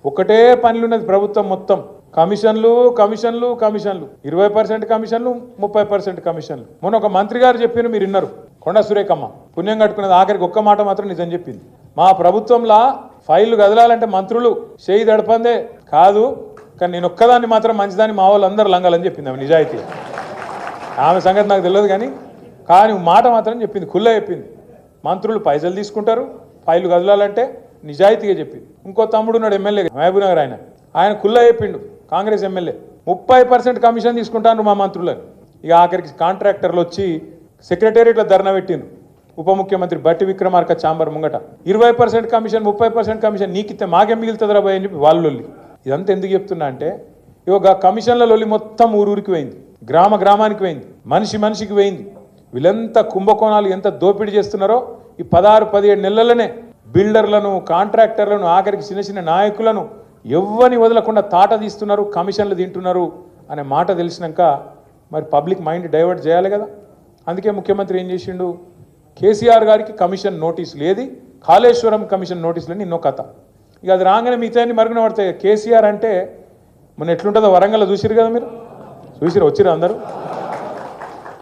ఒకటే పనులు ఉన్నది ప్రభుత్వం మొత్తం. కమిషన్లు కమిషన్లు కమిషన్లు, 20% కమిషన్లు, 30% కమిషన్లు. మొన్న ఒక మంత్రి గారు చెప్పిన మీరు విన్నారు, కొండ సురేఖమ్మ పుణ్యం కట్టుకున్నది. ఆఖరికి ఒక్క మాట మాత్రం నిజం చెప్పింది. మా ప్రభుత్వంలో ఫైళ్లు కదలాలంటే మంత్రులు చేయి దడపందే కాదు, కానీ నేను ఒక్కదాన్ని మాత్రం మంచిదాన్ని మా వాళ్ళు అందరూ లంగాలని చెప్పింది. ఆమె నిజాయితీ. ఆమె సంగతి నాకు తెలియదు కానీ మాట మాత్రం చెప్పింది, ఖుల్లా చెప్పింది. మంత్రులు పైసలు తీసుకుంటారు, ఫైళ్లు కదలాలంటే నిజాయితీగా చెప్పింది. ఇంకో తమ్ముడు ఉన్నాడు ఎమ్మెల్యే మహబూబ్ నగర్, ఆయన ఖుల్లా చెప్పిండు, కాంగ్రెస్ ఎమ్మెల్యే 30% కమిషన్ తీసుకుంటాను మా మంత్రులని. ఇక ఆఖరికి కాంట్రాక్టర్లు వచ్చి సెక్రటేరియట్లో ధర్నా పెట్టిండ్రు. ఉప ముఖ్యమంత్రి బట్టి విక్రమార్క ఛాంబర్ ముంగట 20% కమిషన్ 30% కమిషన్ నీకిస్తే మాకేం మిగులుతుంది రాబోయే అని చెప్పి వాళ్ళు లొల్లి. ఇదంతా ఎందుకు చెప్తున్నా అంటే ఇక కమిషన్ల లొల్లి మొత్తం ఊరూరికి పోయింది, గ్రామ గ్రామానికి పోయింది, మనిషి మనిషికి పోయింది. వీళ్ళంతా కుంభకోణాలు ఎంత దోపిడీ చేస్తున్నారో ఈ 16-17 నెలలనే బిల్డర్లను, కాంట్రాక్టర్లను, ఆఖరికి చిన్న చిన్న నాయకులను ఎవ్వని వదలకుండా తాట తీస్తున్నారు, కమిషన్లు తింటున్నారు అనే మాట తెలిసినాక మరి పబ్లిక్ మైండ్ డైవర్ట్ చేయాలి కదా. అందుకే ముఖ్యమంత్రి ఏం చేసిండు, కేసీఆర్ గారికి కమిషన్ నోటీసులు, ఏది కాళేశ్వరం కమిషన్ నోటీసులు నిన్నో కథ. ఇక అది రాగానే మిగతాన్ని మరుగున పడతాయి. కేసీఆర్ అంటే మొన్న ఎట్లుంటుందో వరంగల్లో చూసిరు కదా, మీరు చూసిరు, వచ్చిరు అందరూ.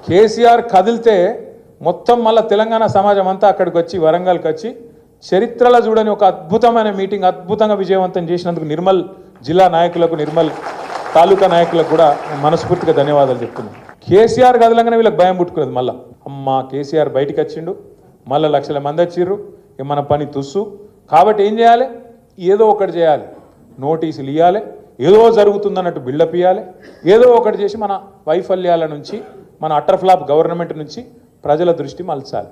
కేసీఆర్ కదిలితే మొత్తం మళ్ళీ తెలంగాణ సమాజం అంతా అక్కడికి వచ్చి వరంగల్కి వచ్చి చరిత్రలో చూడని ఒక అద్భుతమైన మీటింగ్ అద్భుతంగా విజయవంతం చేసినందుకు నిర్మల్ జిల్లా నాయకులకు, నిర్మల్ తాలూకా నాయకులకు కూడా మనస్ఫూర్తిగా ధన్యవాదాలు చెప్తున్నాను. కేసీఆర్ కదలంగానే వీళ్ళకి భయం పుట్టుకున్నది. మళ్ళీ అమ్మ కేసీఆర్ బయటికి వచ్చిండు, మళ్ళీ లక్షల మంది వచ్చిర్రు, మన పని తుస్సు. కాబట్టి ఏం చేయాలి, ఏదో ఒకటి చేయాలి, నోటీసులు ఇవ్వాలి, ఏదో జరుగుతుందన్నట్టు బిల్డప్ ఇవ్వాలి, ఏదో ఒకటి చేసి మన వైఫల్యాల నుంచి, మన అటర్ ఫ్లాప్ గవర్నమెంట్ నుంచి ప్రజల దృష్టి మలచాలి.